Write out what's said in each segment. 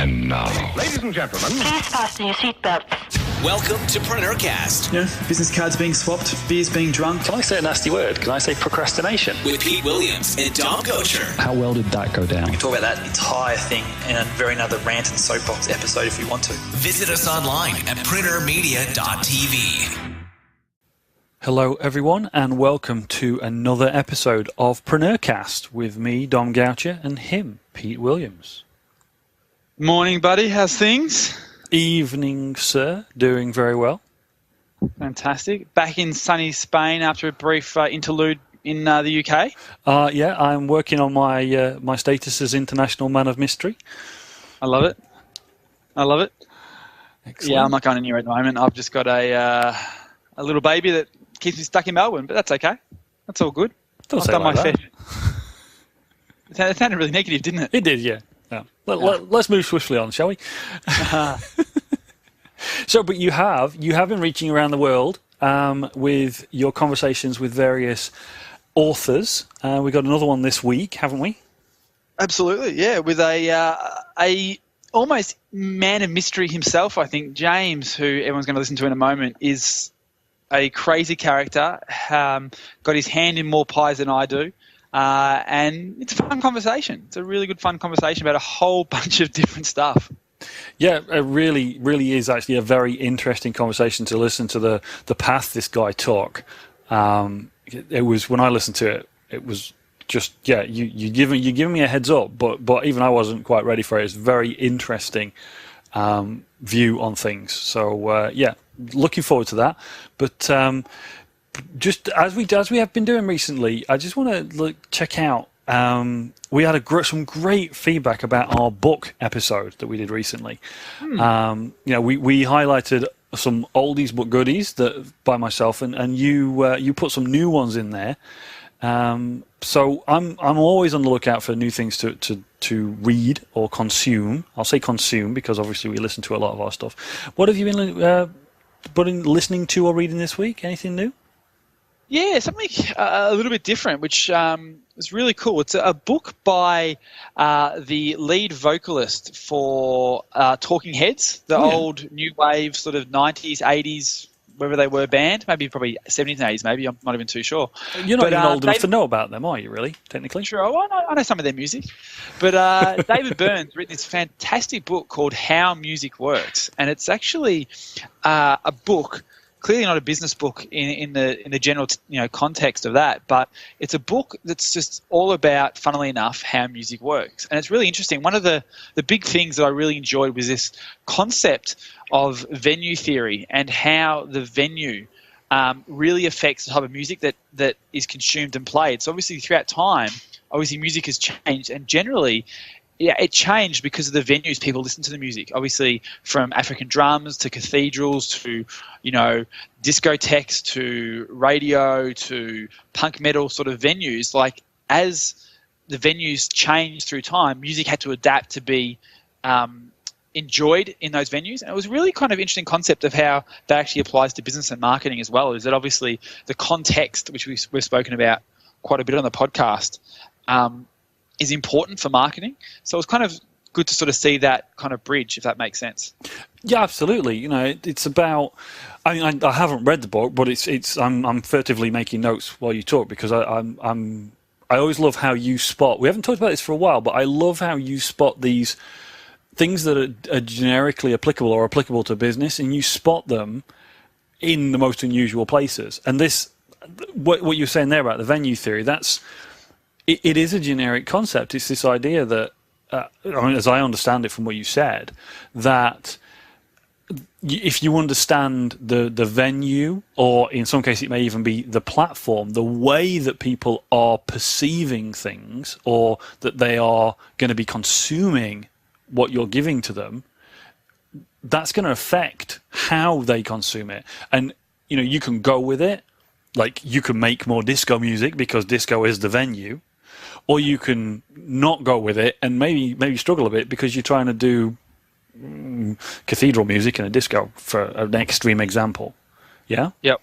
And now, ladies and gentlemen, please fasten your seatbelts. Welcome to PreneurCast. Business cards being swapped, beers being drunk. Can I say a nasty word? Can I say procrastination? With Pete Williams and Dom Gocher. how well did that go down? We can talk about that entire thing in a very another rant and soapbox episode if we want to. Visit us online at preneurmedia.tv. Hello, everyone, and welcome to another episode of PreneurCast with me, Dom Goucher, and him, Pete Williams. Morning, buddy. How's things? Evening, sir. Doing very well. Fantastic. Back in sunny Spain after a brief interlude in the UK. Yeah, I'm working on my my status as International Man of Mystery. I love it. Excellent. Yeah, I'm not going anywhere at the moment. I've just got a little baby that keeps me stuck in Melbourne, but that's okay. That's all good. Don't I've say done like my that. fair. It sounded really negative, didn't it? It did, yeah. Let's move swiftly on, shall we? So, but you have been reaching around the world with your conversations with various authors. We got another one this week, haven't we? Absolutely, yeah. With a almost man of mystery himself, I think. James, who everyone's going to listen to in a moment, is a crazy character. Got his hand in more pies than I do. And it's a fun conversation. It's a really good fun conversation about a whole bunch of different stuff. Yeah, it really, really is actually a very interesting conversation to listen to the path this guy took. It was, when I listened to it, it was just, yeah, you're giving me a heads up, but even I wasn't quite ready for it. It's a very interesting view on things. So yeah, looking forward to that. But just as we have been doing recently, I just want to check out. We had some great feedback about our book episode that we did recently. We highlighted some oldies but goodies that by myself, and you put some new ones in there. So I'm always on the lookout for new things to read or consume. I'll say consume because obviously we listen to a lot of our stuff. What have you been listening to or reading this week? Anything new? Yeah, something a little bit different, which is really cool. It's a book by the lead vocalist for Talking Heads, the old new wave sort of 90s, 80s, wherever they were band, maybe probably 70s and 80s maybe, I'm not even too sure. You're not even old enough to know about them, are you really, technically? Sure, I know some of their music. But David Byrne's written this fantastic book called How Music Works, and it's actually a book. Clearly not a business book in the general context of that, but it's a book that's just all about, funnily enough, how music works. And it's really interesting. One of the big things that I really enjoyed was this concept of venue theory and how the venue really affects the type of music that is consumed and played. So obviously throughout time, music has changed, and generally it changed because of the venues people listen to the music. Obviously, from African drums to cathedrals to, discotheques to radio to punk metal sort of venues. Like, as the venues changed through time, music had to adapt to be enjoyed in those venues. And it was really kind of interesting concept of how that actually applies to business and marketing as well, is that obviously the context, which we've spoken about quite a bit on the podcast, is important for marketing. So it's kind of good to sort of see that kind of bridge, if that makes sense. Yeah, absolutely. It's about. I mean, I haven't read the book, but I'm furtively making notes while you talk because I always love how you spot. We haven't talked about this for a while, but I love how you spot these things that are generically applicable or applicable to business, and you spot them in the most unusual places. And this, what you're saying there about the venue theory, it is a generic concept. It's this idea that, as I understand it from what you said, that if you understand the venue, or in some cases it may even be the platform, the way that people are perceiving things, or that they are going to be consuming what you're giving to them, that's going to affect how they consume it. And, you can go with it. Like, you can make more disco music because disco is the venue. Or you can not go with it and maybe struggle a bit because you're trying to do cathedral music in a disco, for an extreme example. Yeah? Yep.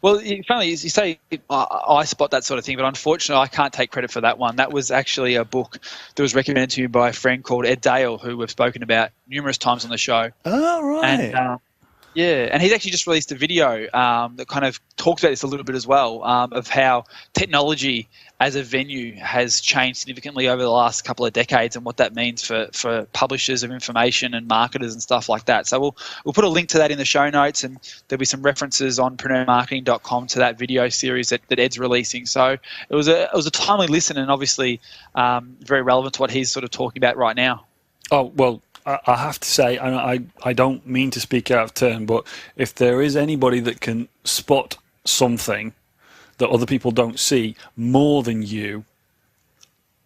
Well, funny you say I spot that sort of thing, but unfortunately, I can't take credit for that one. That was actually a book that was recommended to me by a friend called Ed Dale, who we've spoken about numerous times on the show. Oh, right. And yeah, and he's actually just released a video that kind of talks about this a little bit as well, of how technology as a venue has changed significantly over the last couple of decades and what that means for publishers of information and marketers and stuff like that. So we'll put a link to that in the show notes, and there'll be some references on preneurmarketing.com to that video series that Ed's releasing. So it was a timely listen, and obviously very relevant to what he's sort of talking about right now. Oh, well, I have to say, I don't mean to speak out of turn, but if there is anybody that can spot something that other people don't see more than you,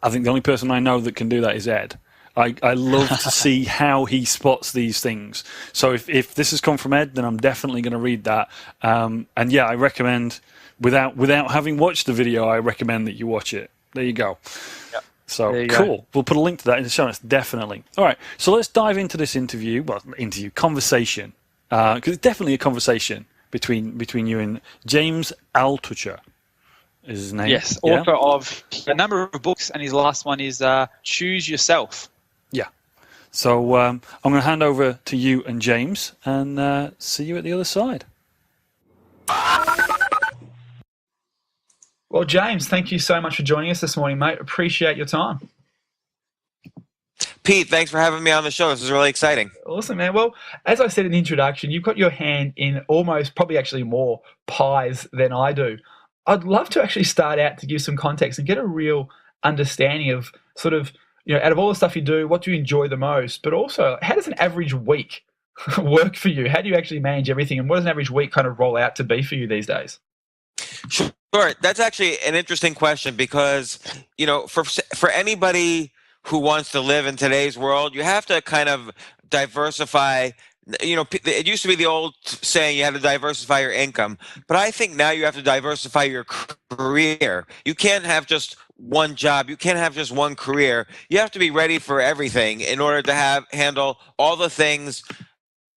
I think the only person I know that can do that is Ed. I love to see how he spots these things. So if this has come from Ed, then I'm definitely going to read that. And yeah, I recommend, without having watched the video, I recommend that you watch it. There you go. Yep. So cool. We'll put a link to that in the show notes, definitely. All right, so let's dive into this conversation, because it's definitely a conversation between you and James Altucher. Is his name? Yes, author of a number of books, and his last one is Choose Yourself. Yeah. So I'm going to hand over to you and James, and see you at the other side. Well, James, thank you so much for joining us this morning, mate. Appreciate your time. Pete, thanks for having me on the show. This is really exciting. Awesome, man. Well, as I said in the introduction, you've got your hand in probably actually more pies than I do. I'd love to actually start out to give some context and get a real understanding of sort of, out of all the stuff you do, what do you enjoy the most? But also, how does an average week work for you? How do you actually manage everything? And what does an average week kind of roll out to be for you these days? Sure. That's actually an interesting question because, for anybody who wants to live in today's world, you have to kind of diversify. It used to be the old saying you had to diversify your income, but I think now you have to diversify your career. You can't have just one job. You can't have just one career. You have to be ready for everything in order to handle all the things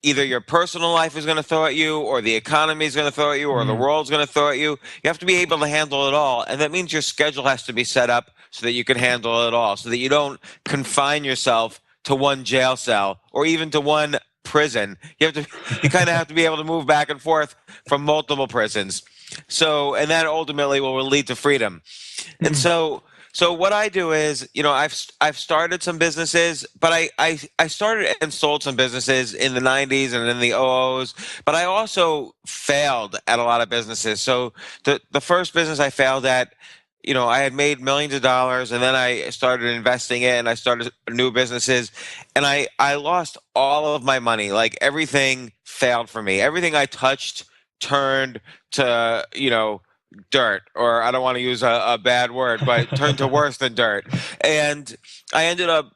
either your personal life is going to throw at you, or the economy is going to throw at you, or the world's going to throw at you. You have to be able to handle it all, and that means your schedule has to be set up so that you can handle it all, so that you don't confine yourself to one jail cell or even to one prison. You kind of have to be able to move back and forth from multiple prisons. So, and that ultimately will lead to freedom. And so what I do is, I've started some businesses, but I started and sold some businesses in the 90s and in the 00s, but I also failed at a lot of businesses. So the first business I failed at, I had made millions of dollars, and then I started investing in, and I started new businesses, and I lost all of my money. Like, everything failed for me. Everything I touched turned to, dirt, or I don't want to use a bad word, but turned to worse than dirt. And I ended up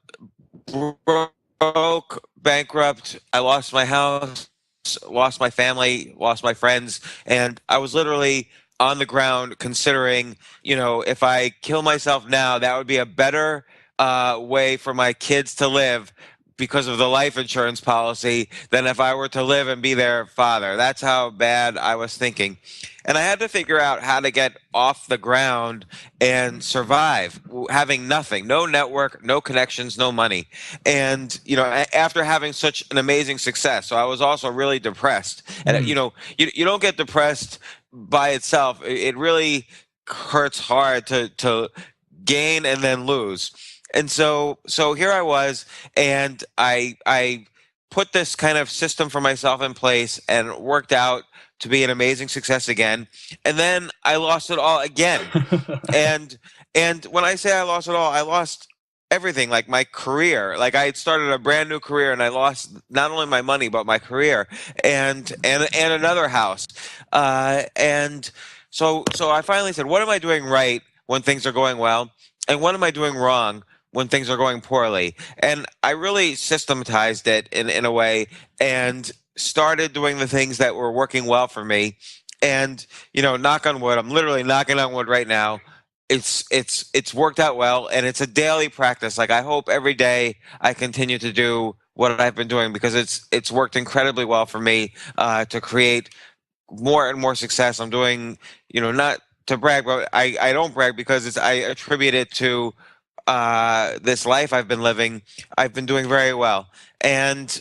broke, bankrupt. I lost my house, lost my family, lost my friends, and I was literally on the ground considering, if I kill myself now, that would be a better way for my kids to live because of the life insurance policy than if I were to live and be their father. That's how bad I was thinking. And I had to figure out how to get off the ground and survive, having nothing, no network, no connections, no money. And, after having such an amazing success, so I was also really depressed. And, you don't get depressed by itself. It really hurts hard to gain and then lose. And so here I was, and I put this kind of system for myself in place and worked out to be an amazing success again. And then I lost it all again. and when I say I lost it all, I lost everything, like my career. Like, I had started a brand new career, and I lost not only my money, but my career and another house. And so I finally said, what am I doing right when things are going well? And what am I doing wrong when things are going poorly? And I really systematized it in a way and started doing the things that were working well for me. And, knock on wood, I'm literally knocking on wood right now. It's worked out well, and it's a daily practice. Like, I hope every day I continue to do what I've been doing, because it's worked incredibly well for me to create more and more success. I'm doing, not to brag, but I don't brag because I attribute it to this life I've been living. I've been doing very well, and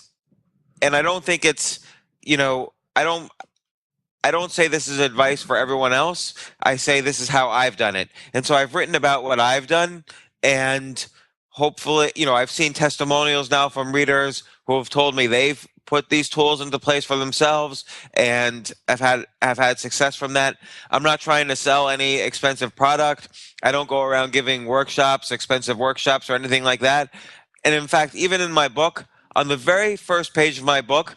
I don't think it's, I don't say this is advice for everyone else. I say this is how I've done it. And so I've written about what I've done, and hopefully, I've seen testimonials now from readers who have told me they've put these tools into place for themselves and have had success from that. I'm not trying to sell any expensive product. I don't go around giving workshops, expensive workshops or anything like that. And in fact, even in my book, on the very first page of my book,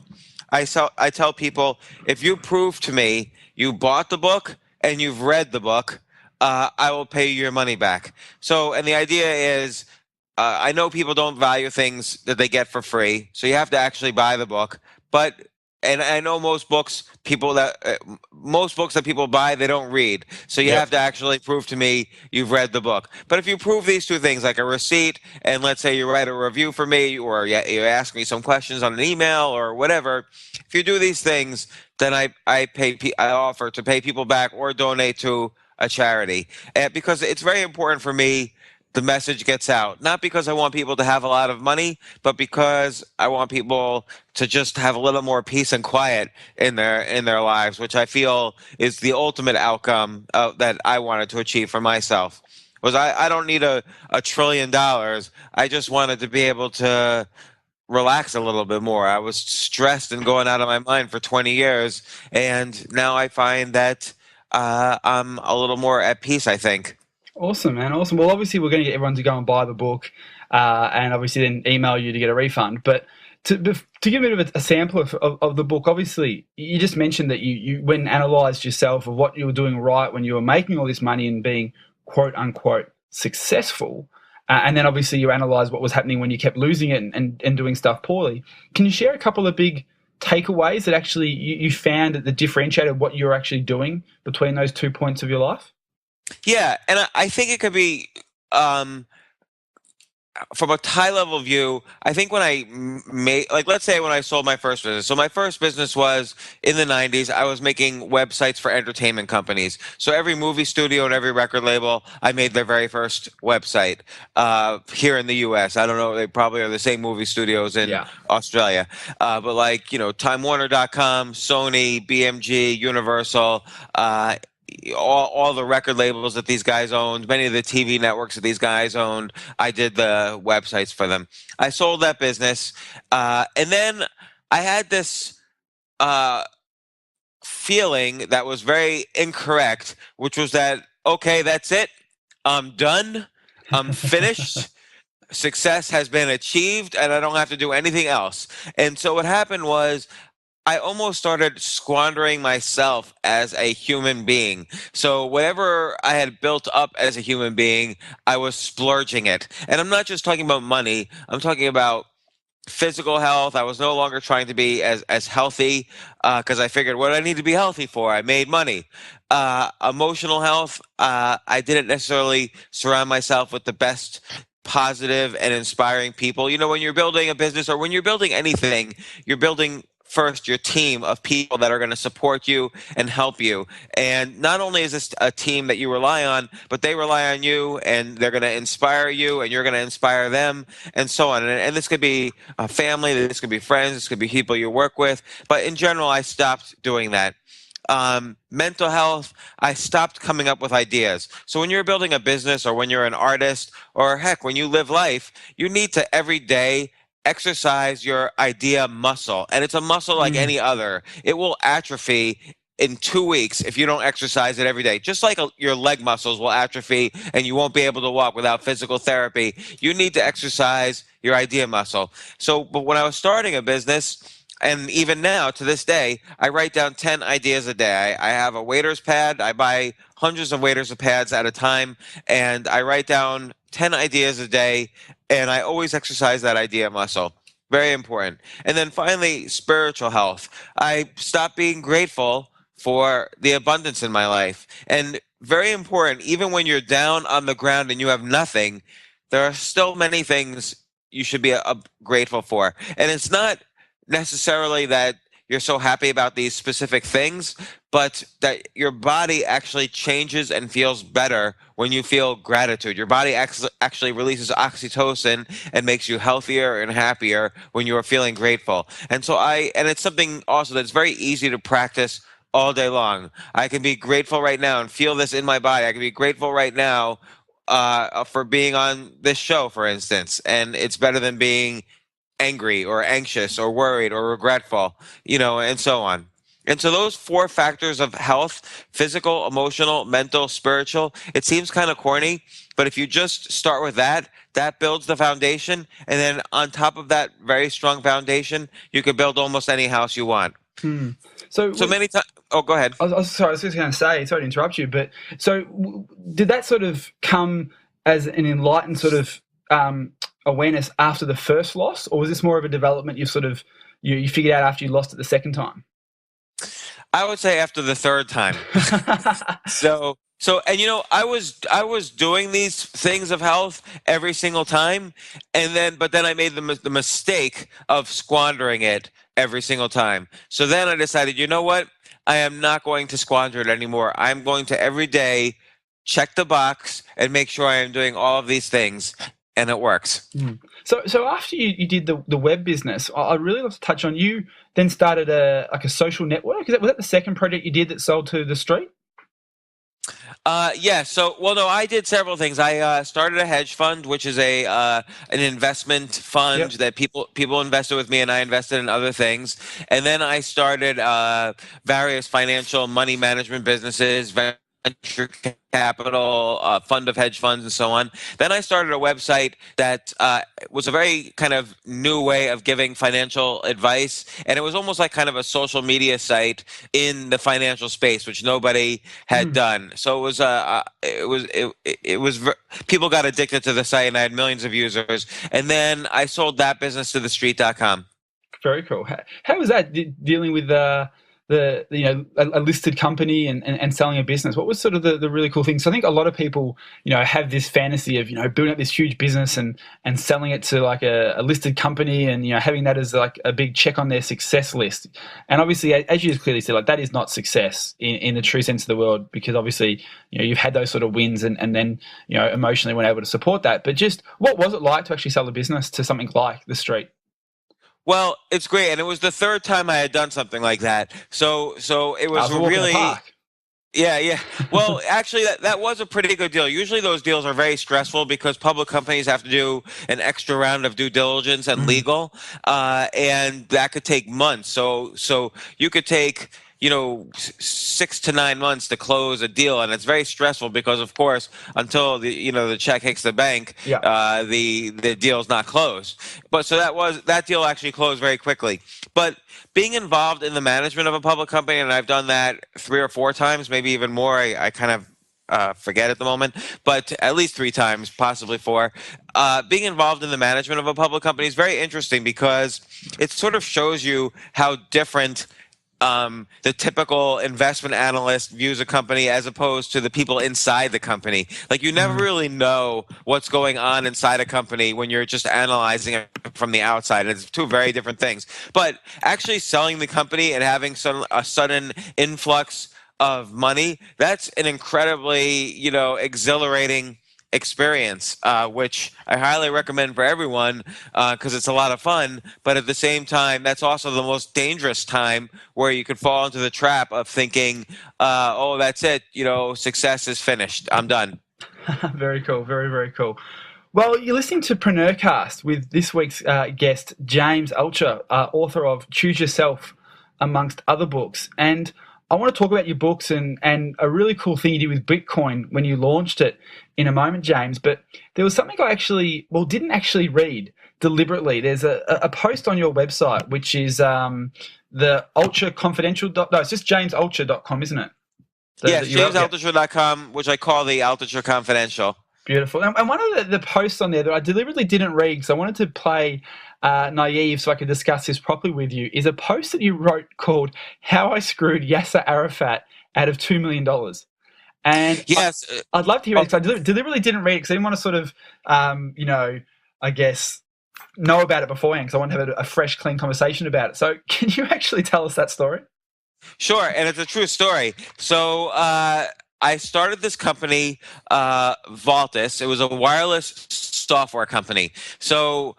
I tell people, if you prove to me you bought the book and you've read the book, I will pay you your money back. So, and the idea is, I know people don't value things that they get for free, so you have to actually buy the book. And I know most books that people buy, they don't read. So you have to actually prove to me you've read the book. But if you prove these two things, like a receipt, and let's say you write a review for me, or you ask me some questions on an email or whatever, if you do these things, then I offer to pay people back or donate to a charity, because it's very important for me the message gets out, not because I want people to have a lot of money, but because I want people to just have a little more peace and quiet in their lives, which I feel is the ultimate outcome that I wanted to achieve for myself. Was I don't need a $1 trillion. I just wanted to be able to relax a little bit more. I was stressed and going out of my mind for 20 years, and now I find that I'm a little more at peace, I think. Awesome, man. Awesome. Well, obviously, we're going to get everyone to go and buy the book, and obviously then email you to get a refund. But to give a bit of a sample of the book, obviously, you just mentioned that you went and analysed yourself of what you were doing right when you were making all this money and being quote unquote successful. And then obviously you analysed what was happening when you kept losing it and doing stuff poorly. Can you share a couple of big takeaways that actually you found that differentiated what you're actually doing between those 2 points of your life? Yeah, and I think it could be, from a high level view, I think when I made, like, let's say when I sold my first business. So my first business was in the 90s. I was making websites for entertainment companies. So every movie studio and every record label, I made their very first website here in the US. I don't know, they probably are the same movie studios in Australia. But like, TimeWarner.com, Sony, BMG, Universal, all the record labels that these guys owned, many of the TV networks that these guys owned, I did the websites for them. I sold that business, and then I had this feeling that was very incorrect, which was that, okay, that's it, I'm done, I'm finished. Success has been achieved, and I don't have to do anything else. And so what happened was, I almost started squandering myself as a human being. So whatever I had built up as a human being, I was splurging it. And I'm not just talking about money. I'm talking about physical health. I was no longer trying to be as healthy because I figured, what do I need to be healthy for? I made money. Emotional health, I didn't necessarily surround myself with the best positive and inspiring people. When you're building a business or when you're building anything, you're building first your team of people that are going to support you and help you. And not only is this a team that you rely on, but they rely on you, and they're going to inspire you, and you're going to inspire them, and so on. And this could be a family, this could be friends, this could be people you work with. But in general, I stopped doing that. Mental health, I stopped coming up with ideas. So when you're building a business, or when you're an artist, or heck, when you live life, you need to every day exercise your idea muscle. And it's a muscle like any other. It will atrophy in 2 weeks if you don't exercise it every day. Just like your leg muscles will atrophy and you won't be able to walk without physical therapy. You need to exercise your idea muscle. But when I was starting a business, and even now to this day, I write down 10 ideas a day. I have a waiter's pad. I buy hundreds of waiter's pads at a time, and I write down 10 ideas a day, and I always exercise that idea muscle. Very important. And then finally, spiritual health. I stopped being grateful for the abundance in my life. And very important, even when you're down on the ground and you have nothing, there are still many things you should be grateful for. And it's not necessarily that you're so happy about these specific things, but that your body actually changes and feels better when you feel gratitude. Your body actually releases oxytocin and makes you healthier and happier when you are feeling grateful. And it's something also that's very easy to practice all day long. I can be grateful right now and feel this in my body. I can be grateful right now for being on this show, for instance, and it's better than being angry or anxious or worried or regretful, and so on. And so those four factors of health: physical, emotional, mental, spiritual, it seems kind of corny, but if you just start with that, that builds the foundation. And then on top of that very strong foundation, you can build almost any house you want. So Many times. Oh, go ahead. I was just going to say, sorry to interrupt you, but so did that sort of come as an enlightened sort of awareness after the first loss, or was this more of a development you figured out after you lost it the second time? I would say after the third time. And I was doing these things of health every single time, but then I made the mistake of squandering it every single time. So then I decided, you know what? I am not going to squander it anymore. I'm going to every day check the box and make sure I am doing all of these things, and it works. So after you did the web business, I'd really love to touch on, you then started a social network. Was that the second project you did that sold to the street? Yeah. No, I did several things. I started a hedge fund, which is an investment fund that people invested with me, and I invested in other things. And then I started various financial money management businesses, venture capital, fund of hedge funds, and so on. Then I started a website that was a very kind of new way of giving financial advice, and it was almost like kind of a social media site in the financial space, which nobody had done. So it was people got addicted to the site, and I had millions of users. And then I sold that business to TheStreet.com. Very cool. How was that dealing with a listed company and selling a business? What was sort of the really cool thing? So I think a lot of people, have this fantasy of, building up this huge business and selling it to like a listed company and, having that as like a big check on their success list. And obviously, as you just clearly said, like that is not success in the true sense of the word, because obviously, you've had those sort of wins and then, emotionally weren't able to support that. But just what was it like to actually sell a business to something like the street? Well, it's great, and it was the third time I had done something like that. So it was really, yeah. Well, actually, that was a pretty good deal. Usually, those deals are very stressful because public companies have to do an extra round of due diligence and legal, and that could take months. So you could take 6 to 9 months to close a deal, and it's very stressful because, of course, until the check hits the bank, the deal's not closed. But so that deal actually closed very quickly. But being involved in the management of a public company, and I've done that 3 or 4 times, maybe even more. I kind of forget at the moment, but at least 3 times, possibly 4. Being involved in the management of a public company is very interesting because it sort of shows you how different the typical investment analyst views a company as opposed to the people inside the company. Like, you never really know what's going on inside a company when you're just analyzing it from the outside. It's 2 very different things. But actually selling the company and having a sudden influx of money, that's an incredibly, exhilarating experience, which I highly recommend for everyone because it's a lot of fun. But at the same time, that's also the most dangerous time where you could fall into the trap of thinking, oh, that's it. Success is finished. I'm done. Very cool. Very, very cool. Well, you're listening to PreneurCast with this week's guest, James Altucher, author of Choose Yourself, amongst other books. And I want to talk about your books and a really cool thing you did with Bitcoin when you launched it in a moment, James. But there was something I didn't actually read deliberately. There's a post on your website, which is the Ultra Confidential. No, it's just JamesAltucher.com, isn't it? Yes, JamesAltucher.com, which I call the Altucher Confidential. Beautiful. And one of the posts on there that I deliberately didn't read because I wanted to play naive so I could discuss this properly with you is a post that you wrote called How I Screwed Yasser Arafat Out of $2 Million. And I'd love to hear it because I deliberately didn't read it because I didn't want to sort of, I guess, know about it beforehand because I want to have a fresh, clean conversation about it. So can you actually tell us that story? Sure, and it's a true story. So I started this company, Valtis. It was a wireless software company. So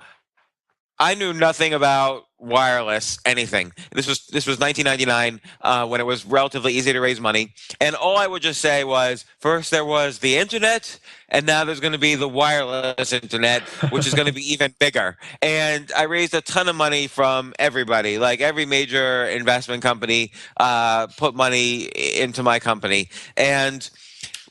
I knew nothing about wireless anything. This was 1999 when it was relatively easy to raise money, and all I would just say was, first there was the internet, and now there's going to be the wireless internet, which is going to be even bigger. And I raised a ton of money from everybody, like every major investment company put money into my company. And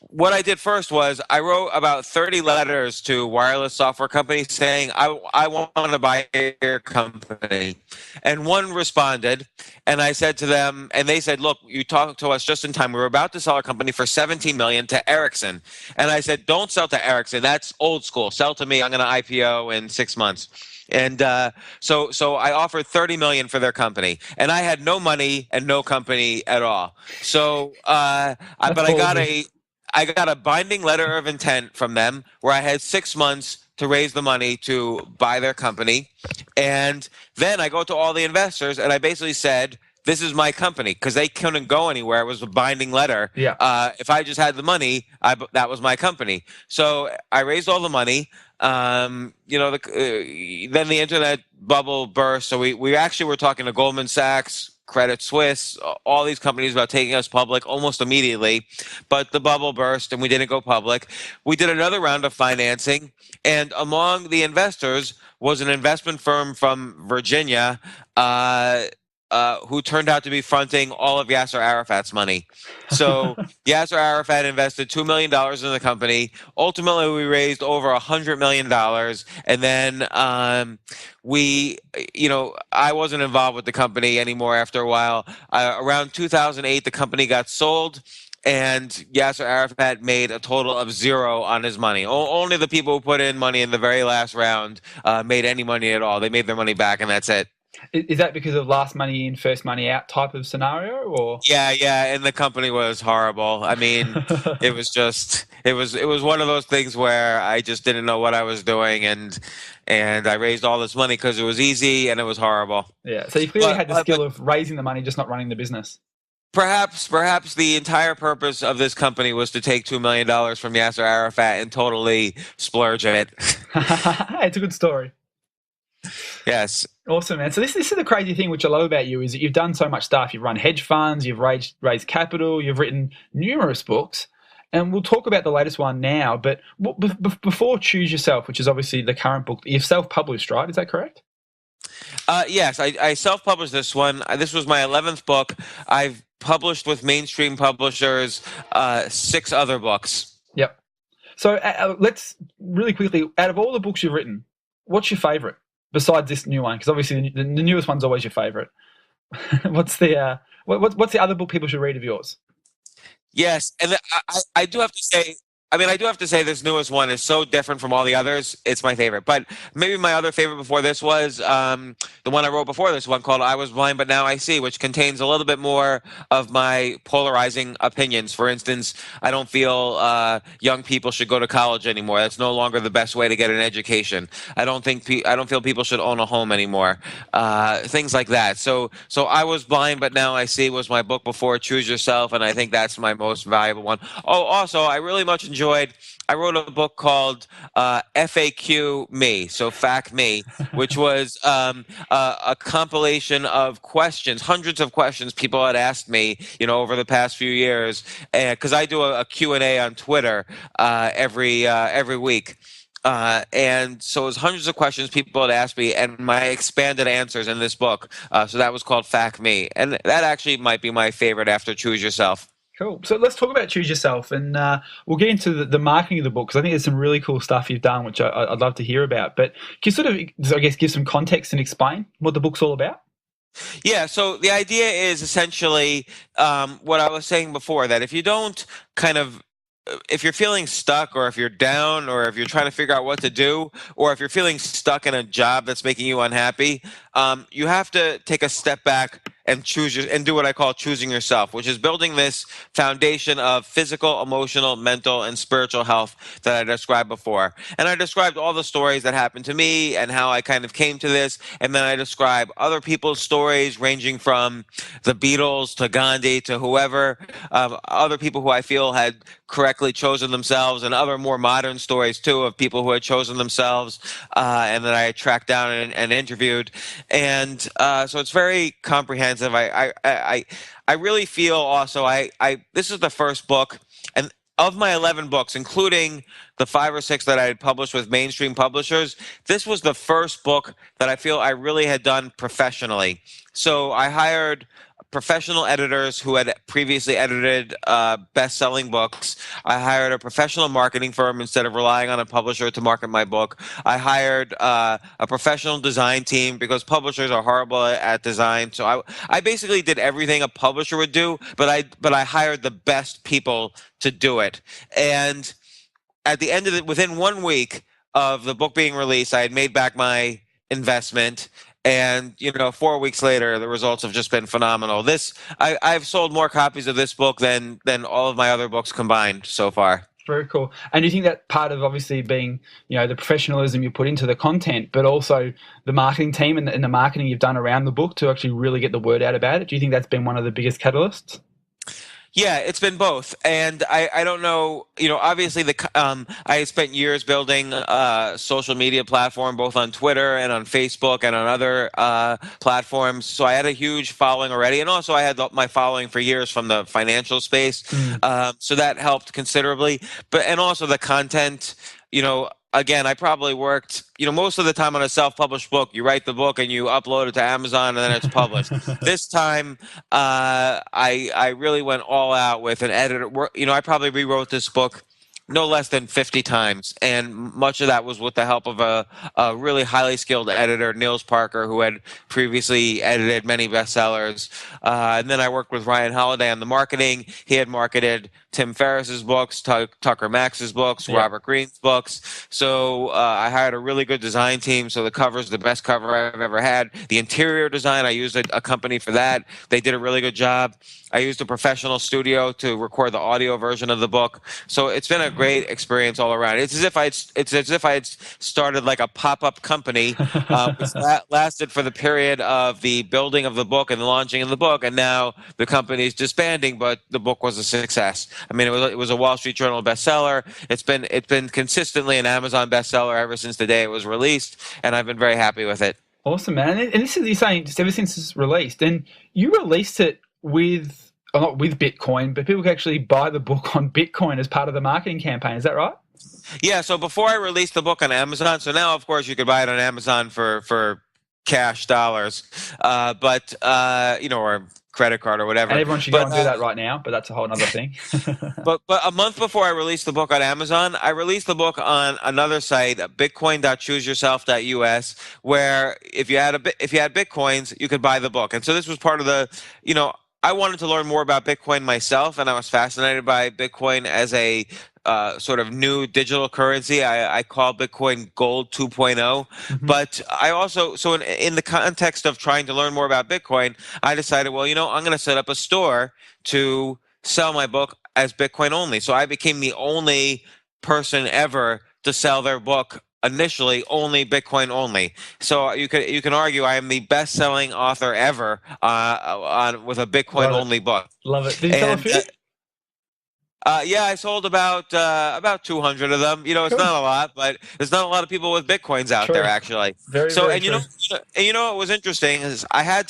what I did first was I wrote about 30 letters to wireless software companies saying, I want to buy your company. And one responded, and I said to them, and they said, look, you talked to us just in time. We were about to sell our company for $17 million to Ericsson. And I said, don't sell to Ericsson. That's old school. Sell to me. I'm going to IPO in 6 months. And so I offered $30 million for their company, and I had no money and no company at all. So, I got a binding letter of intent from them where I had 6 months to raise the money to buy their company. And then I go to all the investors and I basically said, this is my company, because they couldn't go anywhere. It was a binding letter. Yeah. If I just had the money, that was my company. So I raised all the money. Then the internet bubble burst. So we actually were talking to Goldman Sachs, Credit Suisse, all these companies about taking us public almost immediately. But the bubble burst and we didn't go public. We did another round of financing. And among the investors was an investment firm from Virginia who turned out to be fronting all of Yasser Arafat's money. So Yasser Arafat invested $2 million in the company. Ultimately, we raised over $100 million. And then I wasn't involved with the company anymore after a while. Around 2008, the company got sold. And Yasser Arafat made a total of zero on his money. Only the people who put in money in the very last round made any money at all. They made their money back, and that's it. Is that because of last money in, first money out type of scenario, or? Yeah, and the company was horrible. I mean, it was one of those things where I just didn't know what I was doing, and I raised all this money because it was easy and it was horrible. Yeah, so you clearly had the skill of raising the money, just not running the business. Perhaps the entire purpose of this company was to take $2 million from Yasser Arafat and totally splurge it. It's a good story. Yes. Awesome, man. So this is the crazy thing which I love about you is that you've done so much stuff. You've run hedge funds, you've raised capital, you've written numerous books, and we'll talk about the latest one now. But before Choose Yourself, which is obviously the current book, you've self-published, right? Is that correct? Yes, I self-published this one. This was my 11th book. I've published with mainstream publishers 6 other books. Yep. So let's really quickly, out of all the books you've written, what's your favorite besides this new one? Because obviously the newest one's always your favorite. What's the other book people should read of yours? Yes, and I do have to say, this newest one is so different from all the others. It's my favorite. But maybe my other favorite before this was the one I wrote before this one called I Was Blind But Now I See, which contains a little bit more of my polarizing opinions. For instance, I don't feel young people should go to college anymore. That's no longer the best way to get an education. I don't feel people should own a home anymore. Things like that. So I Was Blind But Now I See was my book before Choose Yourself, and I think that's my most valuable one. Oh, also, I really much I wrote a book called FAQ Me, so FAQ Me, which was a compilation of questions, hundreds of questions people had asked me, over the past few years, because I do a Q&A on Twitter every week. And so it was hundreds of questions people had asked me and my expanded answers in this book. So that was called FAQ Me. And that actually might be my favorite after Choose Yourself. Cool. So let's talk about Choose Yourself, and we'll get into the marketing of the book, because I think there's some really cool stuff you've done, which I'd love to hear about. But can you sort of, I guess, give some context and explain what the book's all about? Yeah, so the idea is essentially what I was saying before, that if you're feeling stuck, or if you're down, or if you're trying to figure out what to do, or if you're feeling stuck in a job that's making you unhappy, you have to take a step back and do what I call choosing yourself, which is building this foundation of physical, emotional, mental, and spiritual health that I described before. And I described all the stories that happened to me and how I kind of came to this. And then I describe other people's stories, ranging from the Beatles to Gandhi to whoever, other people who I feel had correctly chosen themselves, and other more modern stories too of people who had chosen themselves, and that I tracked down and interviewed. And so it's very comprehensive. I really feel also this is the first book, and of my 11 books, including the 5 or 6 that I had published with mainstream publishers, this was the first book that I feel I really had done professionally. So I hired professional editors who had previously edited best-selling books. I hired a professional marketing firm instead of relying on a publisher to market my book. I hired a professional design team because publishers are horrible at design. So I basically did everything a publisher would do, but I hired the best people to do it. And at the end of it, within 1 week of the book being released, I had made back my investment. And 4 weeks later, the results have just been phenomenal. I've sold more copies of this book than all of my other books combined so far. Very cool. And do you think that part of obviously being, the professionalism you put into the content, but also the marketing team and the marketing you've done around the book to actually really get the word out about it? Do you think that's been one of the biggest catalysts? Yeah, it's been both, and I don't know. Obviously, I spent years building a social media platform, both on Twitter and on Facebook and on other platforms. So I had a huge following already, and also I had my following for years from the financial space. So that helped considerably. And also the content. Again, I probably worked, most of the time on a self-published book. You write the book and you upload it to Amazon and then it's published. This time, I really went all out with an editor. I probably rewrote this book no less than 50 times, and much of that was with the help of a really highly skilled editor, Niels Parker, who had previously edited many bestsellers. And then I worked with Ryan Holiday on the marketing. He had marketed Tim Ferriss's books, Tucker Max's books, Robert Greene's books. So I hired a really good design team. So the cover's the best cover I've ever had. The interior design, I used a company for that. They did a really good job. I used a professional studio to record the audio version of the book. So it's been a great experience all around. It's as if I had started like a pop-up company, which lasted for the period of the building of the book and the launching of the book, and now the company's disbanding, but the book was a success. I mean, it was a Wall Street Journal bestseller. It's been consistently an Amazon bestseller ever since the day it was released, and I've been very happy with it. Awesome, man. And this is, you're saying, just ever since it's released, and you released it not with Bitcoin, but people can actually buy the book on Bitcoin as part of the marketing campaign. Is that right? Yeah. So before I released the book on Amazon, so now of course you could buy it on Amazon for cash dollars, or credit card or whatever. And everyone should go and do that right now, but that's a whole other thing. but a month before I released the book on Amazon, I released the book on another site, bitcoin.chooseyourself.us, where if you had Bitcoins, you could buy the book. And so this was part of the, I wanted to learn more about Bitcoin myself, and I was fascinated by Bitcoin as a sort of new digital currency. I call Bitcoin Gold 2.0. Mm-hmm. But I also, in the context of trying to learn more about Bitcoin, I decided, I'm going to set up a store to sell my book as Bitcoin only. So I became the only person ever to sell their book initially only Bitcoin only. So you can argue I am the best-selling author ever with a Bitcoin only book. Love it. Did you sell a few? Yeah, I sold about 200 of them. It's not a lot, but there's not a lot of people with Bitcoins out there actually. Very true. What was interesting is I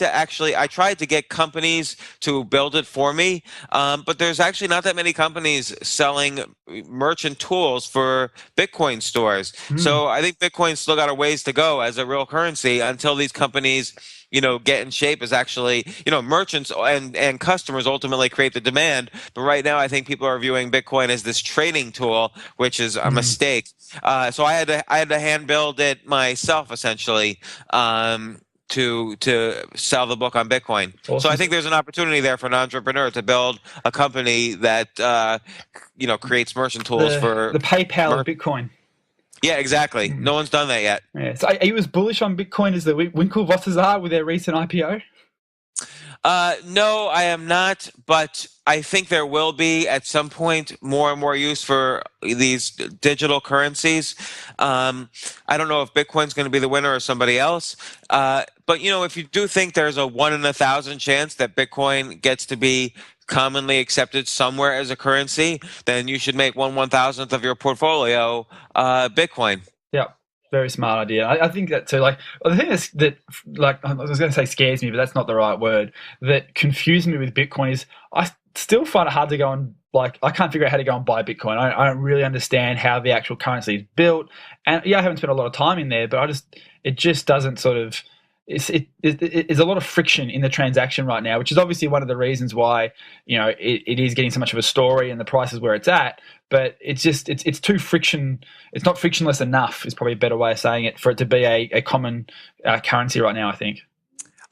tried to get companies to build it for me, but there's actually not that many companies selling merchant tools for Bitcoin stores. So I think Bitcoin's still got a ways to go as a real currency until these companies get in shape as actually, merchants and customers ultimately create the demand. But right now, I think people are viewing Bitcoin as this trading tool, which is a mistake. So I had to hand build it myself, essentially, to sell the book on Bitcoin. Awesome. So I think there's an opportunity there for an entrepreneur to build a company that, creates merchant tools for the PayPal of Bitcoin. Yeah, exactly. No one's done that yet. Yeah. So are you as bullish on Bitcoin as the Winklevosses are with their recent IPO? No, I am not, but I think there will be at some point more and more use for these digital currencies. I don't know if Bitcoin's going to be the winner or somebody else, but if you do think there's a 1 in 1,000 chance that Bitcoin gets to be commonly accepted somewhere as a currency, then you should make 1/1000th of your portfolio Bitcoin. Yeah, very smart idea. I think that too. Like the thing like I was going to say scares me, but that's not the right word. That confused me with Bitcoin is I still find it hard to go and I can't figure out how to go and buy Bitcoin. I don't really understand how the actual currency is built, and I haven't spent a lot of time in there, but it just doesn't sort of. There's a lot of friction in the transaction right now, which is obviously one of the reasons why it is getting so much of a story and the price is where it's at. But it's too friction. It's not frictionless enough. Is probably a better way of saying it for it to be a common currency right now, I think.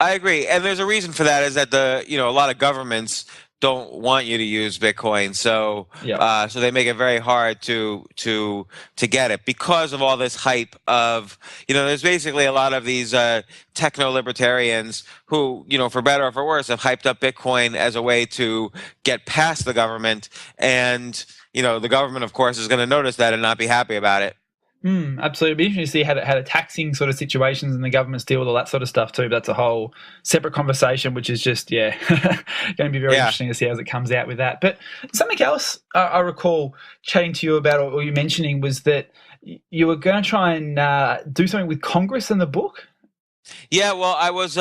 I agree, and there's a reason for that. Is that a lot of governments don't want you to use Bitcoin, so so they make it very hard to get it because of all this hype of there's basically a lot of these techno libertarians who for better or for worse have hyped up Bitcoin as a way to get past the government, and the government of course is going to notice that and not be happy about it. Absolutely. It'd be interesting to see how the taxing sort of situations and the governments deal with all that sort of stuff too. But that's a whole separate conversation, which is just, going to be very interesting to see how it comes out with that. But something else I recall chatting to you about or you mentioning was that you were going to try and do something with Congress in the book. Yeah, well, I was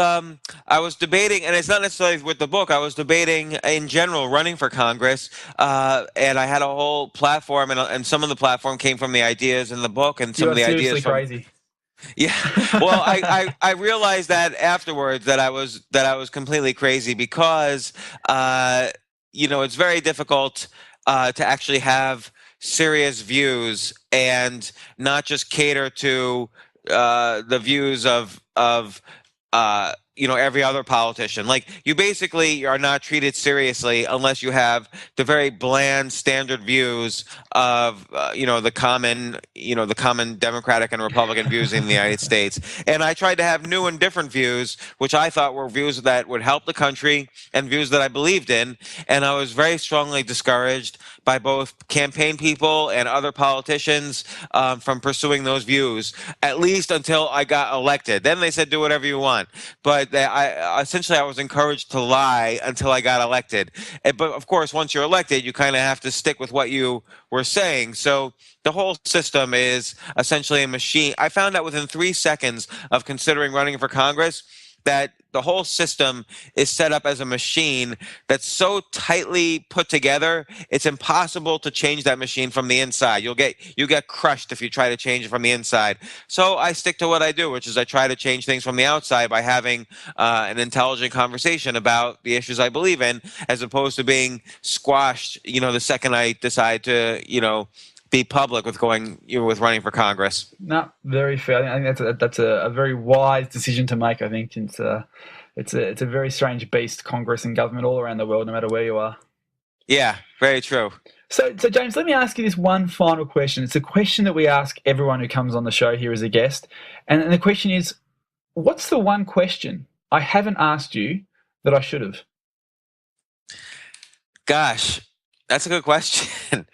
debating, and it's not necessarily with the book. I was debating in general running for Congress, and I had a whole platform, and some of the platform came from the ideas in the book, and some of the ideas from crazy. Yeah, well, I realized that afterwards that I was completely crazy because it's very difficult to actually have serious views and not just cater to the views of every other politician. Like, you basically are not treated seriously unless you have the very bland standard views of the common Democratic and Republican views in the United States. And I tried to have new and different views, which I thought were views that would help the country and views that I believed in. And I was very strongly discouraged by both campaign people and other politicians from pursuing those views, at least until I got elected. Then they said, do whatever you want. But I was encouraged to lie until I got elected. But of course, once you're elected, you kind of have to stick with what you were saying. So the whole system is essentially a machine. I found out within 3 seconds of considering running for Congress that the whole system is set up as a machine that's so tightly put together, it's impossible to change that machine from the inside. You get crushed if you try to change it from the inside. So I stick to what I do, which is I try to change things from the outside by having an intelligent conversation about the issues I believe in, as opposed to being squashed, the second I decide to, be public with with running for Congress. No, very fair. I think that's a very wise decision to make. I think it's a very strange beast, Congress and government all around the world, no matter where you are. Yeah, very true. So James, let me ask you this one final question. It's a question that we ask everyone who comes on the show here as a guest, and the question is, what's the one question I haven't asked you that I should have? Gosh, that's a good question.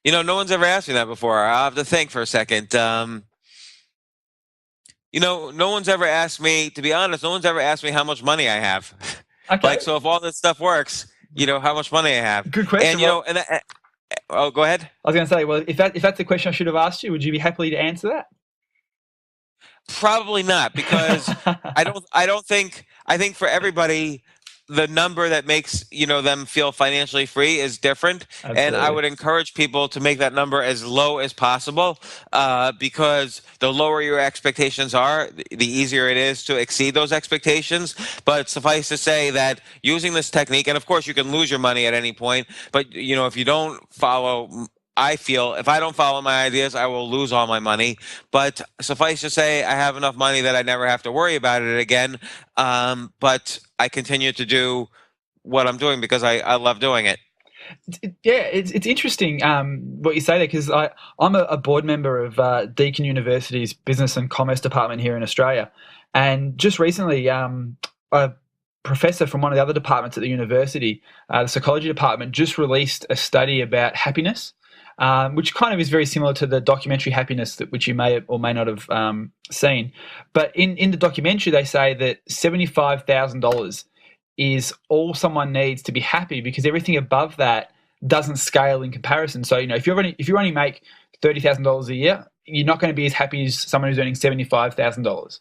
No one's ever asked me that before. I'll have to think for a second. No one's ever asked me, to be honest, no one's ever asked me how much money I have. Okay. So if all this stuff works, how much money I have. Good question. And go ahead. I was going to say, well, if that's the question I should have asked you, would you be happy to answer that? Probably not, because I think for everybody, the number that makes them feel financially free is different. Absolutely. And I would encourage people to make that number as low as possible, because the lower your expectations are, the easier it is to exceed those expectations. But suffice to say that using this technique, and of course you can lose your money at any point, but if you don't follow, I feel if I don't follow my ideas, I will lose all my money. But suffice to say, I have enough money that I never have to worry about it again. But I continue to do what I'm doing because I love doing it. It's interesting what you say there, because I'm a board member of Deakin University's Business and Commerce Department here in Australia. And just recently, professor from one of the other departments at the university, the psychology department, just released a study about happiness, which kind of is very similar to the documentary Happiness, which you may or may not have seen. But in the documentary, they say that $75,000 is all someone needs to be happy, because everything above that doesn't scale in comparison. So, if you only make $30,000 a year, you're not going to be as happy as someone who's earning $75,000.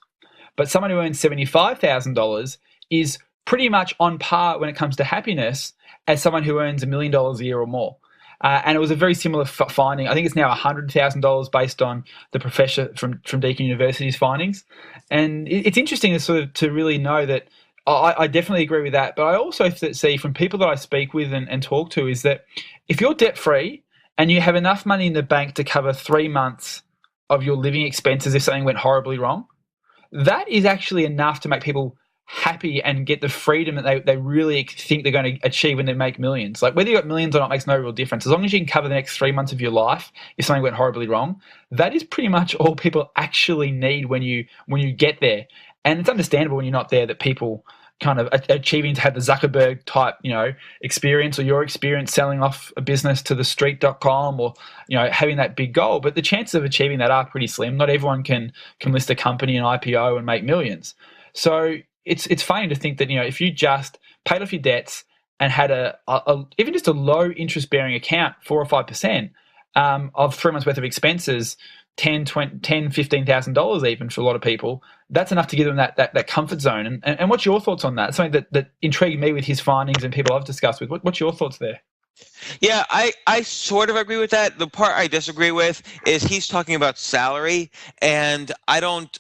But someone who earns $75,000 is pretty much on par when it comes to happiness as someone who earns $1 million a year or more. And it was a very similar finding. I think it's now $100,000 based on the professor from Deakin University's findings. And it's interesting to really know that. I definitely agree with that. But I also see from people that I speak with and talk to is that if you're debt-free and you have enough money in the bank to cover 3 months of your living expenses if something went horribly wrong, that is actually enough to make people happy and get the freedom that they really think they're going to achieve when they make millions. Like, whether you got millions or not makes no real difference. As long as you can cover the next 3 months of your life if something went horribly wrong, that is pretty much all people actually need when you get there. And it's understandable when you're not there that people kind of achieving to have the Zuckerberg type, experience, or your experience selling off a business to the street.com, or, having that big goal. But the chances of achieving that are pretty slim. Not everyone can list a company and IPO and make millions. So it's funny to think that, if you just paid off your debts and had even just a low interest bearing account, 4 or 5%, of 3 months worth of expenses, $15,000 even for a lot of people, that's enough to give them that comfort zone. And what's your thoughts on that? Something that intrigued me with his findings and people I've discussed with. What's your thoughts there? Yeah, I sort of agree with that. The part I disagree with is he's talking about salary, and I don't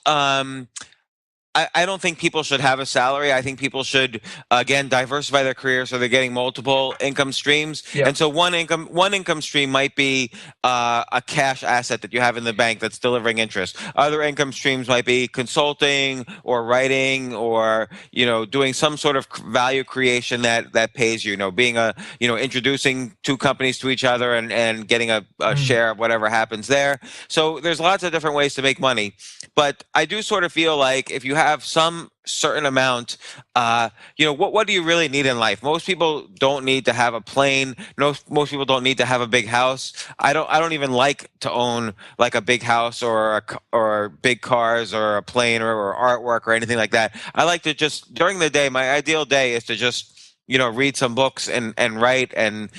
think people should have a salary. I think people should, again, diversify their career so they're getting multiple income streams. Yep. And so one income stream might be a cash asset that you have in the bank that's delivering interest. Other income streams might be consulting or writing, or doing some sort of value creation that pays you. Being introducing two companies to each other and getting a share of whatever happens there. So there's lots of different ways to make money, but I do sort of feel like if you have some certain amount, what do you really need in life? Most people don't need to have a plane. Most people don't need to have a big house. I don't even like to own like a big house or big cars or a plane or artwork or anything like that. I like to just, during the day, my ideal day is to just read some books and write and,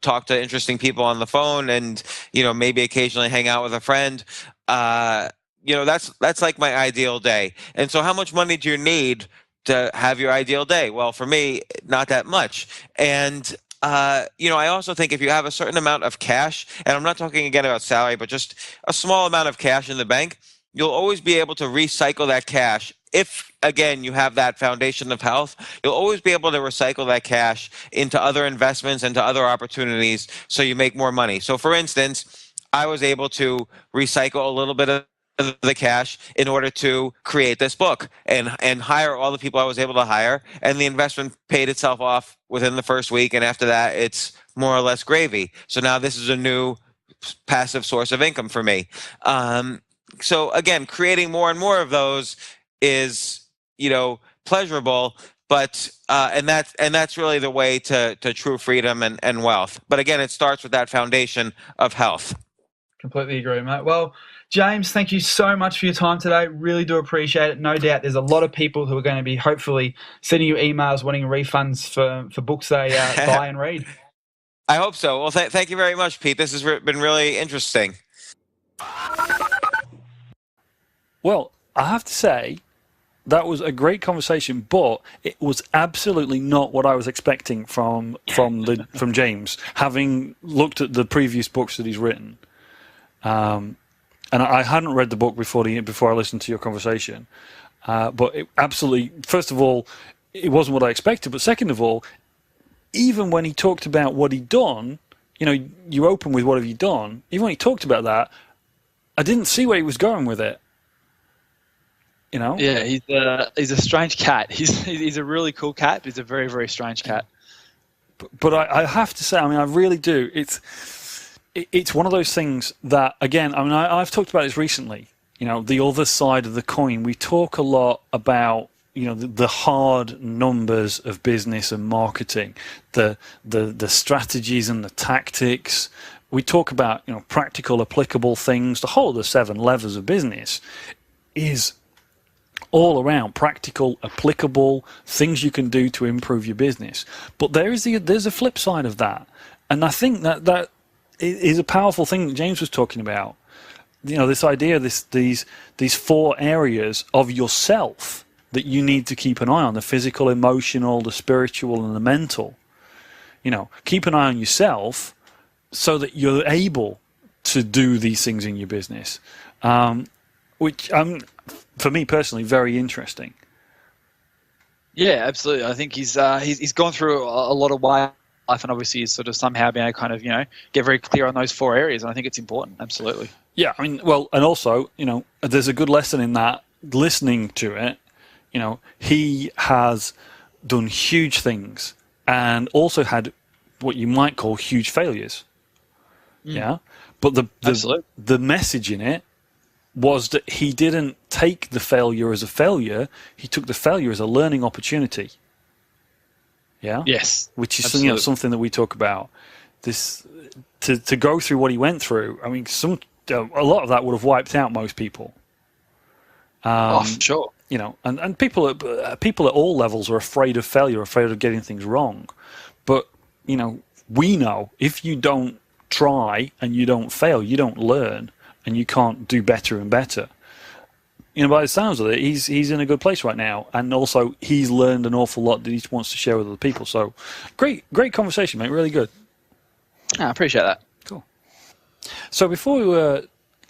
talk to interesting people on the phone and, maybe occasionally hang out with a friend. That's like my ideal day. And so how much money do you need to have your ideal day? Well, for me, not that much. And, I also think if you have a certain amount of cash, and I'm not talking again about salary, but just a small amount of cash in the bank, you'll always be able to recycle that cash. If, again, you have that foundation of health, you'll always be able to recycle that cash into other investments and to other opportunities so you make more money. So, for instance, I was able to recycle a little bit of the cash in order to create this book and hire all the people I was able to hire, and the investment paid itself off within the first week, and after that it's more or less gravy. So now this is a new passive source of income for me. So again, creating more and more of those is pleasurable, but and that's really the way to true freedom and wealth. But again, it starts with that foundation of health. Completely agree, mate. Well, James, thank you so much for your time today. Really do appreciate it. No doubt there's a lot of people who are going to be hopefully sending you emails wanting refunds for books they buy and read. I hope so. Well, thank you very much, Pete. This has been really interesting. Well, I have to say, that was a great conversation, but it was absolutely not what I was expecting from James, having looked at the previous books that he's written. And I hadn't read the book before I listened to your conversation. But it absolutely, first of all, it wasn't what I expected. But second of all, even when he talked about what he'd done, you open with what have you done. Even when he talked about that, I didn't see where he was going with it. Yeah, he's a strange cat. He's a really cool cat, but he's a very, very strange cat. But I have to say, I really do. It's one of those things that, again, I've talked about this recently. The other side of the coin. We talk a lot about, the hard numbers of business and marketing, the strategies and the tactics. We talk about practical, applicable things. The whole of the 7 levers of business is all around practical, applicable things you can do to improve your business. But there's a flip side of that, and I think that is a powerful thing that James was talking about. This idea, these 4 areas of yourself that you need to keep an eye on: the physical, emotional, the spiritual, and the mental. Keep an eye on yourself so that you're able to do these things in your business, which for me personally, very interesting. Yeah, absolutely. I think he's gone through a lot of life, and obviously he's sort of somehow been able to kind of get very clear on those 4 areas, and I think it's important. Absolutely. Yeah, I mean, well, and also there's a good lesson in that. Listening to it, he has done huge things and also had what you might call huge failures. Yeah, but the message in it was that he didn't take the failure as a failure. He took the failure as a learning opportunity. Yeah. Yes. Which is something that we talk about. This to go through what he went through. I mean, a lot of that would have wiped out most people. For sure. And people at all levels are afraid of failure, afraid of getting things wrong. But we know if you don't try and you don't fail, you don't learn, and you can't do better and better. By the sounds of it, he's in a good place right now, and also he's learned an awful lot that he wants to share with other people. So, great conversation, mate. Really good. I appreciate that. Cool. So before we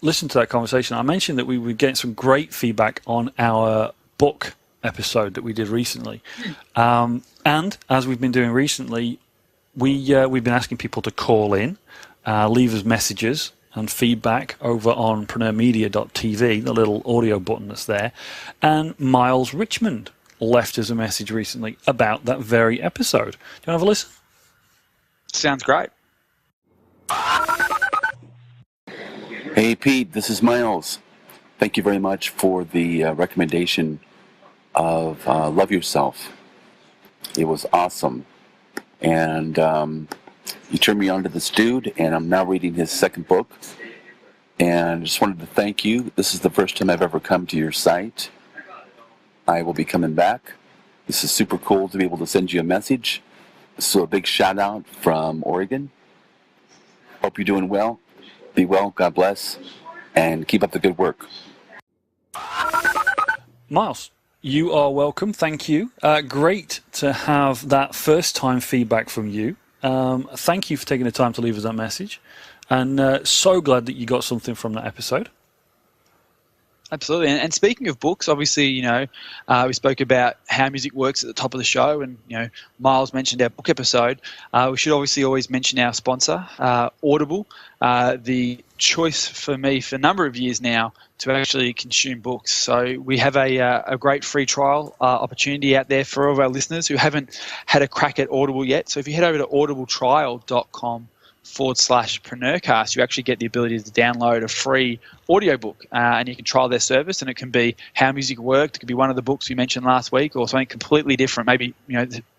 listen to that conversation, I mentioned that we were getting some great feedback on our book episode that we did recently, and as we've been doing recently, we've been asking people to call in, leave us messages and feedback over on preneurmedia.tv, the little audio button that's there. And Miles Richmond left us a message recently about that very episode. Do you want to have a listen? Sounds great. Hey, Pete, this is Miles. Thank you very much for the recommendation of Love Yourself. It was awesome. And you turned me on to this dude, and I'm now reading his second book. And I just wanted to thank you. This is the first time I've ever come to your site. I will be coming back. This is super cool to be able to send you a message. So a big shout out from Oregon. Hope you're doing well. Be well, God bless, and keep up the good work. Miles, you are welcome. Thank you. Great to have that first-time feedback from you. Thank you for taking the time to leave us that message, and so glad that you got something from that episode. Absolutely. And speaking of books, obviously, we spoke about how music works at the top of the show, and, Miles mentioned our book episode. We should obviously always mention our sponsor, Audible, the choice for me for a number of years now to actually consume books. So we have a great free trial opportunity out there for all of our listeners who haven't had a crack at Audible yet. So if you head over to audibletrial.com/PreneurCast, you actually get the ability to download a free audiobook, and you can trial their service, and it can be How Music Worked. It could be one of the books we mentioned last week, or something completely different, maybe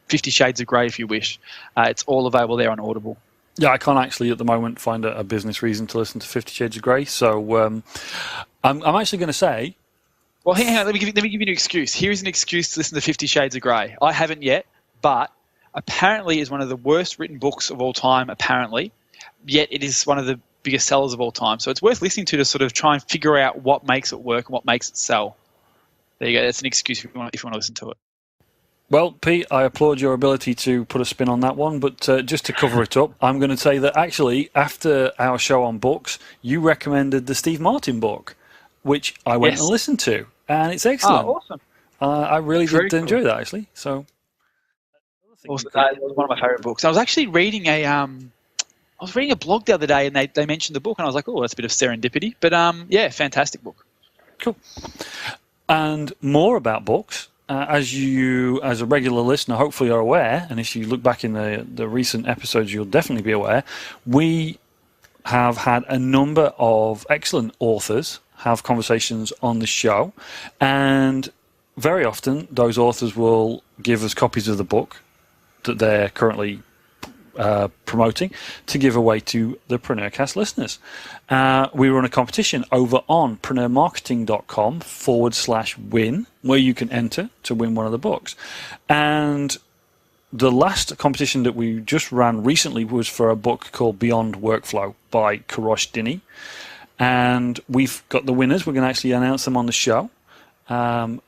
50 Shades of Grey if you wish. It's all available there on Audible. Yeah, I can't actually at the moment find a business reason to listen to 50 Shades of Grey, so I'm actually going to say... Well, hang on, let me give you an excuse. Here is an excuse to listen to 50 Shades of Grey. I haven't yet, but apparently is one of the worst written books of all time, apparently, yet it is one of the biggest sellers of all time. So it's worth listening to sort of try and figure out what makes it work and what makes it sell. There you go. That's an excuse if you want to listen to it. Well, Pete, I applaud your ability to put a spin on that one, but just to cover it up, I'm going to say that actually, after our show on books, you recommended the Steve Martin book, which I went and listened to, and it's excellent. Oh, awesome. I really did enjoy that, actually. So, awesome. That was one of my favourite books. I was actually reading a blog the other day, and they mentioned the book, and I was like, oh, that's a bit of serendipity. But yeah, fantastic book. Cool. And more about books. As you, as a regular listener, hopefully are aware, and if you look back in the recent episodes, you'll definitely be aware, we have had a number of excellent authors have conversations on the show, and very often those authors will give us copies of the book that they're currently promoting to give away to the PreneurCast listeners. We run a competition over on preneurmarketing.com/win, where you can enter to win one of the books. And the last competition that we just ran recently was for a book called Beyond Workflow by Kourosh Dini. And we've got the winners. We're going to actually announce them on the show.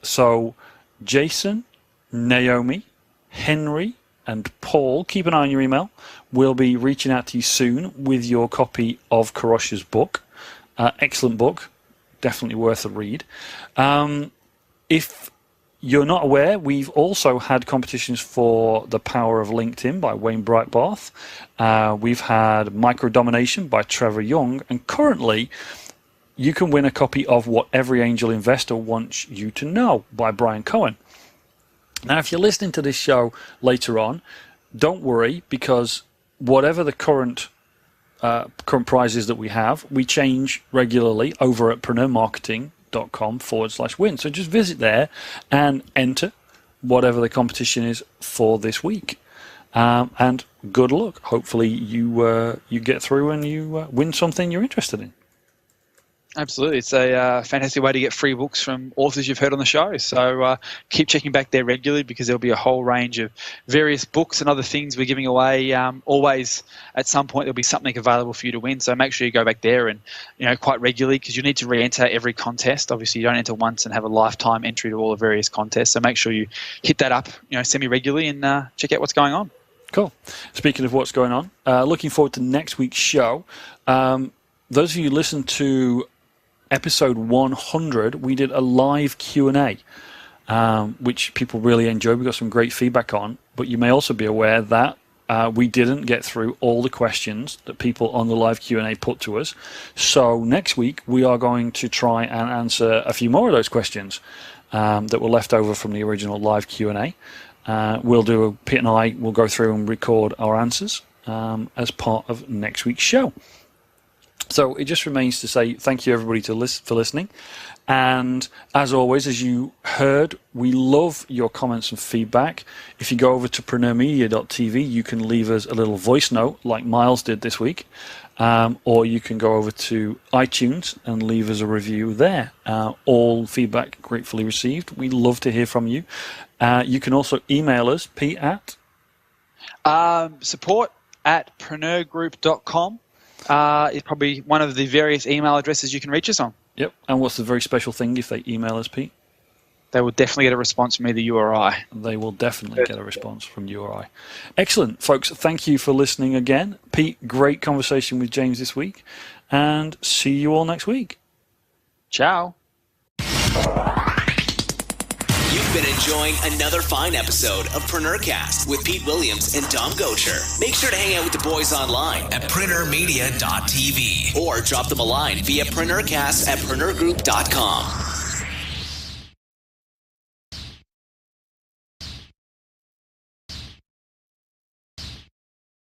So Jason, Naomi, Henry, and Paul, keep an eye on your email. We'll be reaching out to you soon with your copy of Kourosh's book. Excellent book. Definitely worth a read. If you're not aware, we've also had competitions for The Power of LinkedIn by Wayne Breitbarth. We've had Microdomination by Trevor Young. And currently, you can win a copy of What Every Angel Investor Wants You to Know by Brian Cohen. Now, if you're listening to this show later on, don't worry, because whatever the current prizes that we have, we change regularly over at preneurmarketing.com/win. So just visit there and enter whatever the competition is for this week. And good luck. Hopefully you get through and you win something you're interested in. Absolutely. It's a fantastic way to get free books from authors you've heard on the show. So keep checking back there regularly, because there'll be a whole range of various books and other things we're giving away. Always at some point there'll be something available for you to win. So make sure you go back there and, quite regularly, because you need to re-enter every contest. Obviously, you don't enter once and have a lifetime entry to all the various contests. So make sure you hit that up, semi-regularly and check out what's going on. Cool. Speaking of what's going on, looking forward to next week's show. Those of you who listen to episode 100, we did a live Q&A, which people really enjoyed. We got some great feedback on, but you may also be aware that we didn't get through all the questions that people on the live Q&A put to us. So next week, we are going to try and answer a few more of those questions that were left over from the original live Q&A. Pete and I will go through and record our answers as part of next week's show. So it just remains to say thank you, everybody, for listening. And as always, as you heard, we love your comments and feedback. If you go over to preneurmedia.tv, you can leave us a little voice note like Miles did this week. Or you can go over to iTunes and leave us a review there. All feedback gratefully received. We love to hear from you. You can also email us, Pete, at? support@preneurgroup.com. Is probably one of the various email addresses you can reach us on. Yep. And what's the very special thing if they email us, Pete? They will definitely get a response from either you or I. They will definitely get a response from you or I. Excellent, folks. Thank you for listening again. Pete, great conversation with James this week. And see you all next week. Ciao. You've been enjoying another fine episode of PreneurCast with Pete Williams and Dom Gocher. Make sure to hang out with the boys online at preneurmedia.tv or drop them a line via PreneurCast@preneurgroup.com.